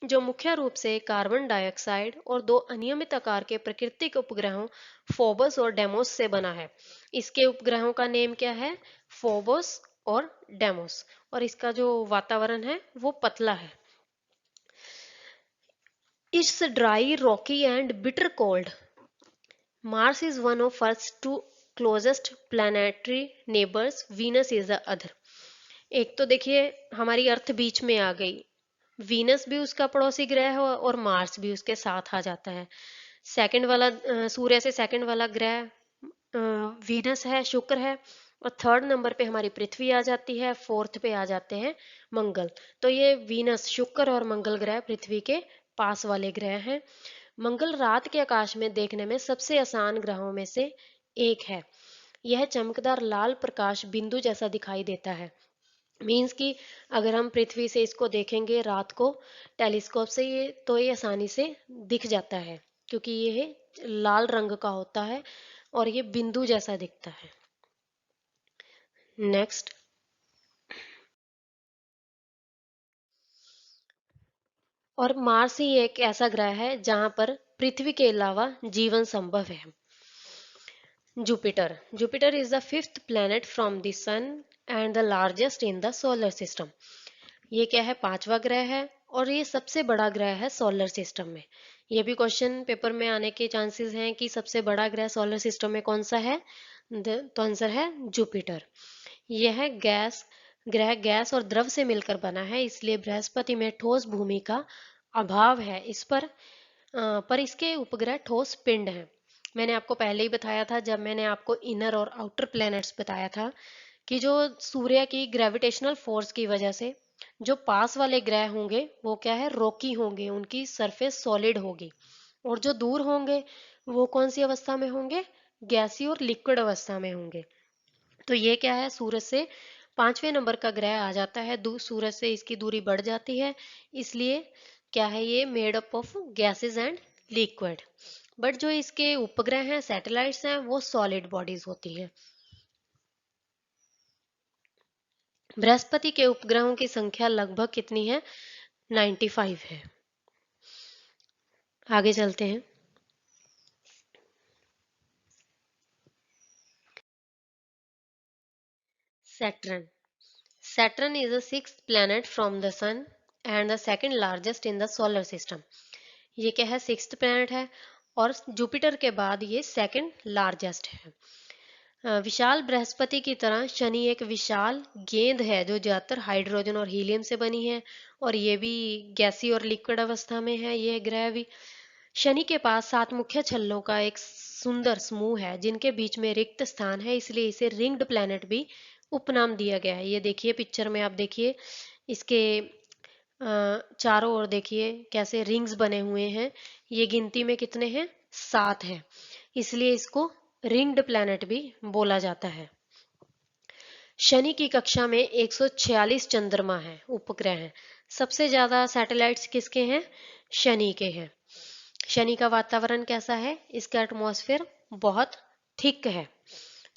जो मुख्य रूप से कार्बन डाइऑक्साइड और 2 अनियमित आकार के प्राकृतिक उपग्रहों फोबस और डेमोस से बना है। इसके उपग्रहों का नेम क्या है, फोबस और डेमोस, और इसका जो वातावरण है वो पतला है। It's dry rocky and bitter cold. Mars is one of Earth two closest planetary neighbours, Venus is the other. एक तो देखिए हमारी अर्थ बीच में आ गई, वीनस भी उसका पड़ोसी ग्रह है और मार्स भी उसके साथ आ जाता है। सेकंड वाला सूर्य से सेकंड वाला ग्रह वीनस है, शुक्र है, और थर्ड नंबर पे हमारी पृथ्वी आ जाती है, फोर्थ पे आ जाते हैं मंगल। तो ये वीनस, शुक्र और मंगल ग्रह पृथ्वी के पास वाले ग्रह हैं। मंगल रात के आकाश में देखने में सबसे आसान ग्रहों में से एक है। यह चमकदार लाल प्रकाश बिंदु जैसा दिखाई देता है। मीन्स कि अगर हम पृथ्वी से इसको देखेंगे रात को टेलीस्कोप से, ये तो ये आसानी से दिख जाता है, क्योंकि ये लाल रंग का होता है और ये बिंदु जैसा दिखता है। नेक्स्ट, और मार्स ही एक ऐसा ग्रह है जहां पर पृथ्वी के अलावा जीवन संभव है। Jupiter. Jupiter is the fifth planet from the sun and the largest in the solar system. ये क्या है, पांचवा ग्रह है और ये सबसे बड़ा ग्रह है सोलर सिस्टम में। ये भी क्वेश्चन पेपर में आने के चांसेस हैं कि सबसे बड़ा ग्रह सोलर सिस्टम में कौन सा है, तो आंसर है जुपिटर। यह ग्रह गैस और द्रव से मिलकर बना है, इसलिए बृहस्पति में ठोस भूमि का अभाव है। इस पर इसके उपग्रह ठोस पिंड हैं। मैंने आपको पहले ही बताया था जब मैंने आपको इनर और आउटर प्लैनेट्स बताया था कि जो सूर्य की ग्रेविटेशनल फोर्स की वजह से जो पास वाले ग्रह होंगे वो क्या है, रॉकी होंगे, उनकी सरफेस सॉलिड होगी, और जो दूर होंगे वो कौन सी अवस्था में होंगे, गैसी और लिक्विड अवस्था में होंगे। तो ये क्या है, सूरज से 5वें नंबर का ग्रह आ जाता है, सूरज से इसकी दूरी बढ़ जाती है, इसलिए क्या है, ये made up of gases and liquid. But जो इसके उपग्रह हैं, सैटेलाइट्स हैं, वो सॉलिड बॉडीज होती हैं। बृहस्पति के उपग्रहों की संख्या लगभग कितनी है, 95 है। आगे चलते हैं। Saturn. Saturn is the sixth planet from the sun and the second largest in the solar system. ये क्या है, सिक्स्थ प्लैनेट है और जुपिटर के बाद ये सेकंड लार्जेस्ट है। विशाल बृहस्पति की तरह शनि एक विशाल गेंद है जो ज्यादातर हाइड्रोजन और हीलियम से बनी है और ये भी गैसी और लिक्विड अवस्था में है। यह ग्रह भी, शनि के पास 7 मुख्य छल्लों का एक सुंदर समूह है जिनके बीच में रिक्त स्थान है, इसलिए इसे रिंग्ड प्लैनेट भी उपनाम दिया गया है। ये देखिए पिक्चर में, आप देखिए इसके चारों ओर देखिए कैसे रिंग्स बने हुए हैं। ये गिनती में कितने हैं, 7 हैं, इसलिए इसको रिंग्ड प्लैनेट भी बोला जाता है। शनि की कक्षा में 146 चंद्रमा हैं, उपग्रह हैं। सबसे ज्यादा सैटेलाइट्स किसके हैं, शनि के हैं। शनि का वातावरण कैसा है, इसका एटमॉस्फेयर बहुत थिक है,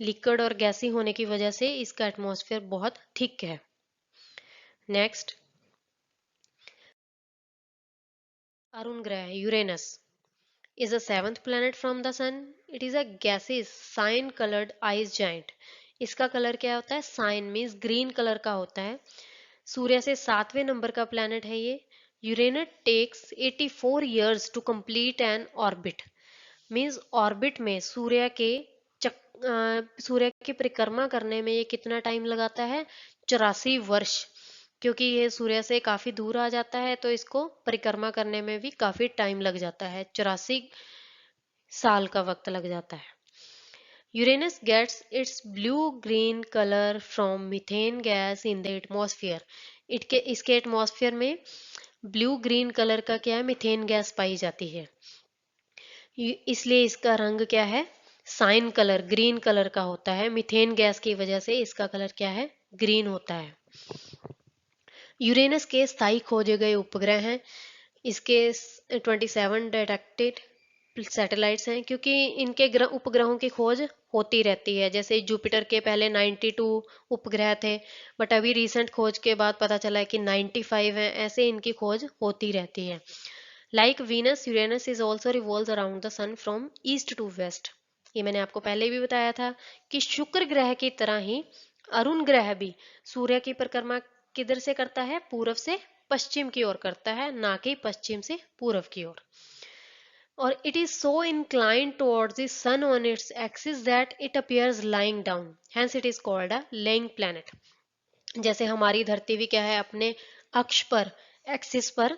लिक्विड और गैसी होने की वजह से इसका एटमॉस्फेयर बहुत थिक है। नेक्स्ट, अरुण ग्रह Uranus is a seventh planet from the sun. It is a gaseous cyan colored ice giant. इसका कलर क्या होता है, साइन मीन्स ग्रीन कलर का होता है। सूर्य से 7वें नंबर का प्लैनेट है ये। Uranus takes 84 years to complete an orbit, means orbit में सूर्य की परिक्रमा करने में ये कितना टाइम लगाता है, 84 वर्ष। क्योंकि ये सूर्य से काफी दूर आ जाता है तो इसको परिक्रमा करने में भी काफी टाइम लग जाता है, 84 साल का वक्त लग जाता है। Uranus gets its blue green colour from methane gas in the atmosphere. इसके एटमॉस्फेयर में ब्लू ग्रीन कलर का क्या है, मीथेन गैस पाई जाती है, इसलिए इसका रंग क्या है, साइन कलर ग्रीन कलर का होता है। मीथेन गैस की वजह से इसका कलर क्या है, ग्रीन होता है। यूरेनस के स्थायी खोजे गए उपग्रह हैं, इसके 27 डिटेक्टेड सैटेलाइट्स हैं, क्योंकि इनके उपग्रहों की खोज होती रहती है। जैसे जुपिटर के पहले 92 उपग्रह थे, बट अभी रिसेंट खोज के बाद पता चला है कि 95 हैं, ऐसे इनकी खोज होती रहती है। Like Venus, Uranus is also revolves around the sun from east to west. ये मैंने आपको पहले भी बताया था कि शुक्र ग्रह की तरह ही अरुण ग्रह भी सूर्य की परिक्रमा किधर से करता है, पूर्व से पश्चिम की ओर करता है, ना कि पश्चिम से पूर्व की ओर। और it is so inclined towards the sun on its axis that it appears lying down, hence it is called a laying planet। जैसे हमारी धरती भी क्या है, अपने अक्ष पर, एक्सिस पर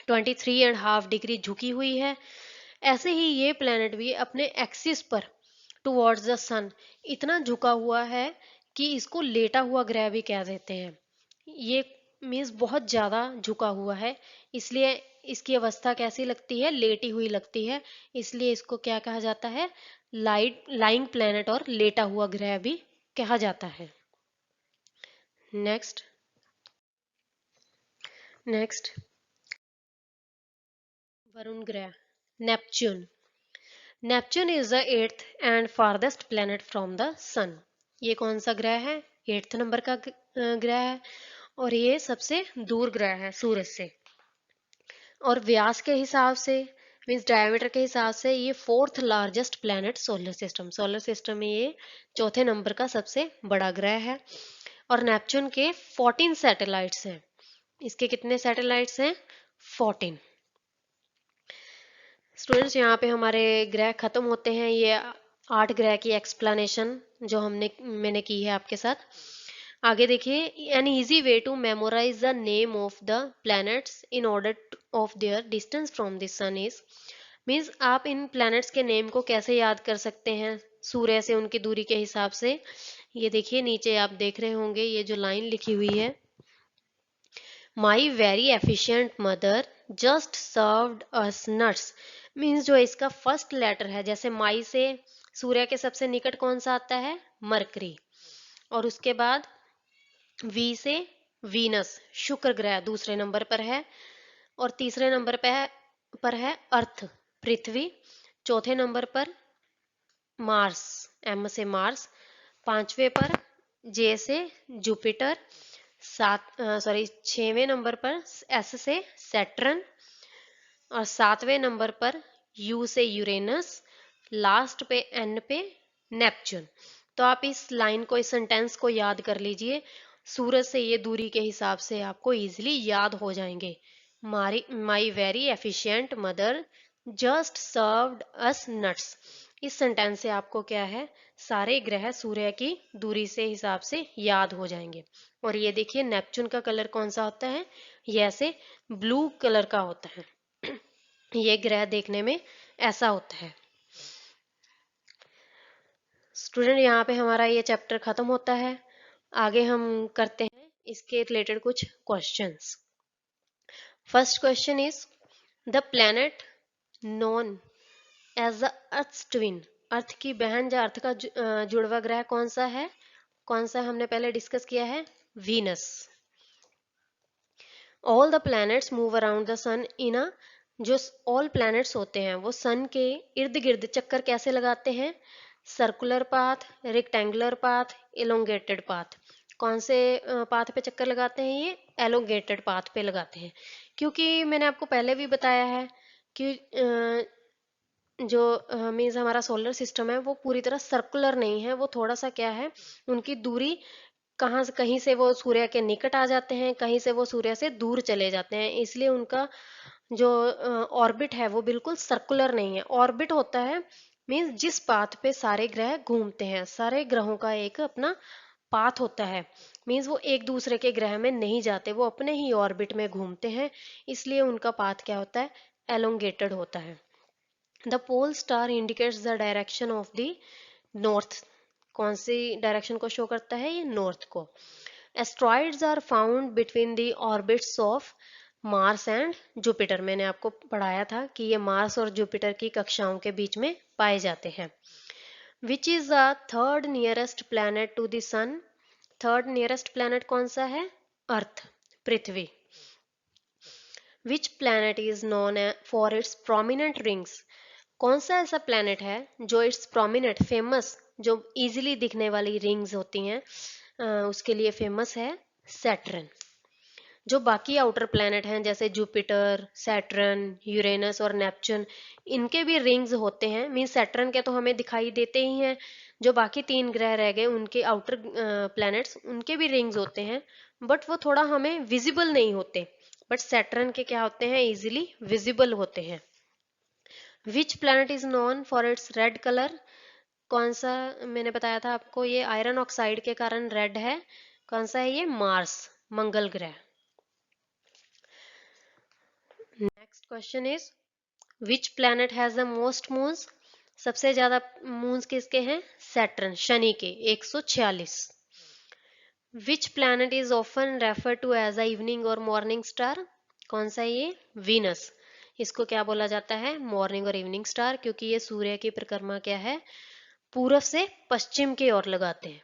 23.5 डिग्री झुकी हुई है, ऐसे ही ये प्लेनेट भी अपने एक्सिस पर टुवर्ड्स द सन इतना झुका हुआ है कि इसको लेटा हुआ ग्रह भी कह देते हैं। ये मीन्स बहुत ज्यादा झुका हुआ है, इसलिए इसकी अवस्था कैसी लगती है, लेटी हुई लगती है, इसलिए इसको क्या कहा जाता है, लाइंग प्लेनेट और लेटा हुआ ग्रह भी कहा जाता है। नेक्स्ट वरुण ग्रह, Neptune. Neptune is the 8th and farthest planet from the sun. ये कौन सा ग्रह है, 8th नंबर का ग्रह है और ये सबसे दूर ग्रह है सूरज से। और व्यास के हिसाब से, मीन्स डायमीटर के हिसाब से ये 4th largest planet solar system में ये 4थे नंबर का सबसे बड़ा ग्रह है। और नेपच्यून के 14 सैटेलाइट्स हैं। इसके कितने सैटेलाइट्स हैं, 14। स्टूडेंट्स, यहाँ पे हमारे ग्रह खत्म होते हैं। ये 8 ग्रह की एक्सप्लेनेशन जो मैंने की है आपके साथ। आगे देखिए, an easy way to memorise the name of the planets in order of their distance from the sun is, means आप इन प्लैनेट्स के नेम को कैसे याद कर सकते हैं सूर्य से उनकी दूरी के हिसाब से। ये देखिए नीचे आप देख रहे होंगे ये जो लाइन लिखी हुई है, my very efficient mother just served us nuts, means जो इसका फर्स्ट लेटर है, जैसे माई से सूर्य के सबसे निकट कौन सा आता है, मरकरी, और उसके बाद वी से वीनस, शुक्र ग्रह दूसरे नंबर पर है, और तीसरे नंबर पर है अर्थ, पृथ्वी, चौथे नंबर पर मार्स, एम से मार्स, पांचवे पर जे से जुपिटर, 6वें नंबर पर एस से सैटर्न, और 7वें नंबर पर यू से यूरेनस, लास्ट पे एन पे नेपच्यून। तो आप इस लाइन को, इस सेंटेंस को याद कर लीजिए। सूरज से ये दूरी के हिसाब से आपको इजीली याद हो जाएंगे। My very efficient mother just served us nuts. इस सेंटेंस से आपको क्या है, सारे ग्रह सूर्य की दूरी से हिसाब से याद हो जाएंगे। और ये देखिए नेपच्यून का कलर कौन सा होता है, ये ऐसे ब्लू कलर का होता है। ये ग्रह देखने में ऐसा होता है। स्टूडेंट यहाँ पे हमारा ये चैप्टर खत्म होता है। आगे हम करते हैं इसके रिलेटेड कुछ questions. First question is the planet known as the earth twin. Earth की बहन या अर्थ का जुड़वा ग्रह कौन सा है? कौन सा हमने पहले डिस्कस किया है? Venus. All the planets move around the sun in a, जो ऑल प्लैनेट्स होते हैं वो सन के इर्द गिर्द चक्कर कैसे लगाते हैं? Circular path, rectangular path, elongated path. कौन से पाथ पे चक्कर लगाते हैं? ये एलोंगेटेड पाथ पे लगाते हैं। क्योंकि मैंने आपको पहले भी बताया है कि जो मीन्स हमारा सोलर सिस्टम है वो पूरी तरह सर्कुलर नहीं है, वो थोड़ा सा क्या है, उनकी दूरी कहाँ से, कहीं से वो सूर्य के निकट आ जाते हैं, कहीं से वो सूर्य से दूर चले जाते हैं, इसलिए उनका जो ऑर्बिट है वो बिल्कुल सर्कुलर नहीं है। ऑर्बिट होता है मीन्स जिस पाथ पे सारे ग्रह घूमते हैं, सारे ग्रहों का एक अपना पाथ होता है। मीन्स वो एक दूसरे के ग्रह में नहीं जाते, वो अपने ही ऑर्बिट में घूमते हैं, इसलिए उनका पाथ क्या होता है? एलोंगेटेड होता है। The pole star indicates the direction of the north. कौन सी डायरेक्शन को शो करता है? ये नॉर्थ को। Asteroids are found between the orbits of Mars and Jupiter. मैंने आपको पढ़ाया था कि ये मार्स और जुपिटर की कक्षाओं के बीच में पाए जाते हैं। Which is the third nearest planet to the sun. Third nearest planet कौन सा है? अर्थ, पृथ्वी। Which planet is known for its prominent rings. कौन सा ऐसा प्लैनेट है जो इट्स प्रोमिनेंट, फेमस, जो इजीली दिखने वाली रिंग्स होती हैं उसके लिए फेमस है? सैटर्न। जो बाकी आउटर प्लैनेट हैं जैसे जुपिटर, सैटर्न, यूरेनस और नेपच्यून, इनके भी रिंग्स होते हैं। मीन सैटर्न के तो हमें दिखाई देते ही हैं, जो बाकी 3 ग्रह रह गए उनके आउटर प्लैनेट्स, उनके भी रिंग्स होते हैं, बट वो थोड़ा हमें विजिबल नहीं होते। बट सैटर्न के क्या होते हैं? इजिली विजिबल होते हैं। विच planet is known for it's red colour. कौन सा? मैंने बताया था आपको ये आयरन ऑक्साइड के कारण रेड है। कौन सा है ये? मार्स, मंगल ग्रह। Next question is which planet has the most moons. सबसे ज्यादा मून्स किसके हैं? सैटर्न, शनि के 146। Which planet is often refer to as a evening और मॉर्निंग स्टार। कौन सा ये? वीनस। इसको क्या बोला जाता है? मॉर्निंग और इवनिंग स्टार, क्योंकि ये सूर्य की परिक्रमा क्या है? पूरब से पश्चिम की ओर लगाते हैं।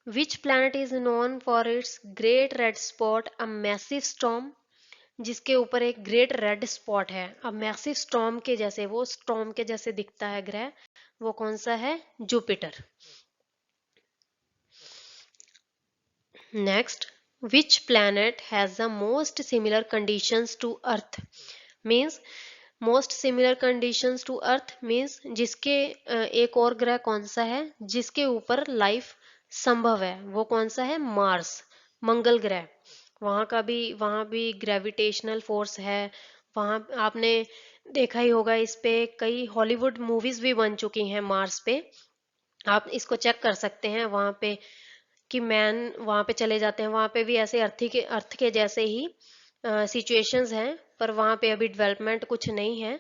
विच planet is known for it's great red spot a massive storm. जिसके ऊपर एक ग्रेट रेड स्पॉट है, अब मैसिव स्टॉर्म के जैसे, वो स्टॉर्म के जैसे दिखता है ग्रह, वो कौन सा है? Jupiter. Next, which planet has the most similar conditions to Earth. Means most similar conditions to Earth means जिसके एक और ग्रह कौन सा है जिसके ऊपर लाइफ संभव है? वो कौन सा है? मार्स, मंगल ग्रह। वहां भी ग्रेविटेशनल फोर्स है। वहां आपने देखा ही होगा, इस पे कई हॉलीवुड मूवीज भी बन चुकी हैं मार्स पे। आप इसको चेक कर सकते हैं वहां पे कि मैन वहां पे चले जाते हैं, वहां पे भी ऐसे अर्थ के जैसे ही सिचुएशंस हैं, पर वहां पे अभी डेवलपमेंट कुछ नहीं है,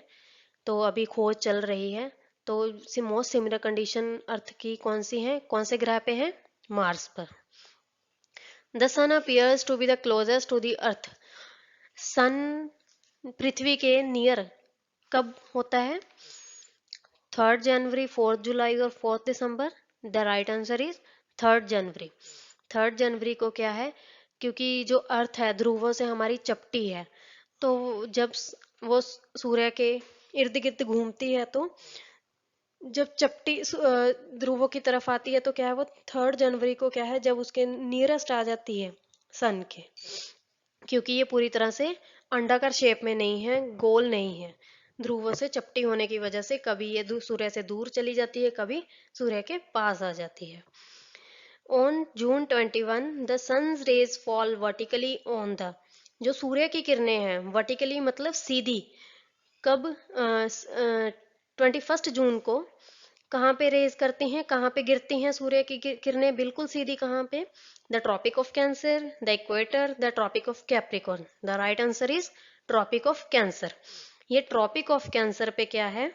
तो अभी खोज चल रही है। तो मोस्ट सिमिलर कंडीशन अर्थ की कौन सी है? कौन से ग्रह पे है? मार्स पर। The sun appears to be the closest to the earth. Sun पृथ्वी के नियर कब होता है? 3 जनवरी, 4 जुलाई और 4 दिसंबर। द राइट आंसर इज 3 जनवरी। 3 जनवरी को क्या है, क्योंकि जो अर्थ है ध्रुवों से हमारी चपटी है, तो जब वो सूर्य के इर्द गिर्द घूमती है, तो जब चपटी ध्रुवों की तरफ आती है तो क्या है, वो 3 जनवरी को क्या है, जब उसके नियरेस्ट आ जाती है सन के, क्योंकि ये पूरी तरह से अंडाकार शेप में नहीं है, गोल नहीं है, ध्रुवों से चपटी होने की वजह से कभी ये सूर्य से दूर चली जाती है, कभी सूर्य के पास आ जाती है। On June 21, the sun's rays fall vertically on the, जो सूर्य की किरणें हैं वर्टिकली मतलब सीधी, कब 21 जून को कहाँ पे रेज करती हैं, कहाँ पे गिरती हैं सूर्य की किरणें बिल्कुल सीधी, कहाँ पे? The Tropic of Cancer, the equator, the Tropic of Capricorn. The right answer is Tropic of Cancer. ये ट्रॉपिक ऑफ कैंसर पे क्या है,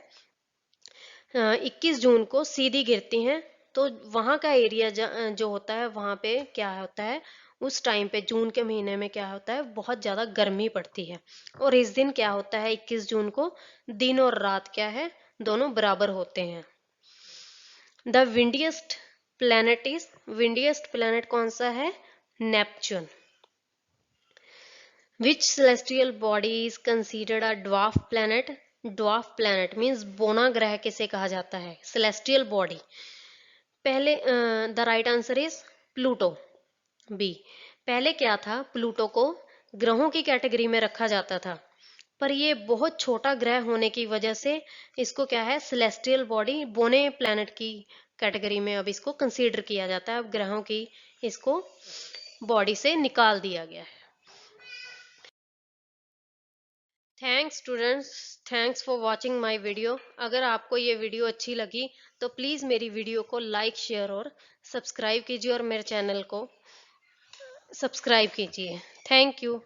21 जून को सीधी गिरती हैं। तो वहां का एरिया जो होता है वहां पे क्या होता है, उस टाइम पे जून के महीने में क्या होता है, बहुत ज्यादा गर्मी पड़ती है। और इस दिन क्या होता है 21 जून को, दिन और रात क्या है, दोनों बराबर होते हैं। द विंडिएस्ट प्लैनेट इज, विंडिएस्ट प्लैनेट कौन सा है, Neptune. Which celestial body is considered a dwarf planet? Dwarf planet means बोना ग्रह किसे कहा जाता है, celestial body। पहले the right answer is Pluto, B. पहले क्या था, प्लूटो को ग्रहों की कैटेगरी में रखा जाता था, पर ये बहुत छोटा ग्रह होने की वजह से इसको क्या है, सेलेस्टियल बॉडी बोने प्लैनेट की कैटेगरी में अब इसको कंसीडर किया जाता है। अब ग्रहों की इसको बॉडी से निकाल दिया गया है। Thanks students, thanks for watching my video. अगर आपको ये वीडियो अच्छी लगी तो प्लीज़ मेरी वीडियो को लाइक, शेयर और सब्सक्राइब कीजिए, और मेरे चैनल को सब्सक्राइब कीजिए। Thank you.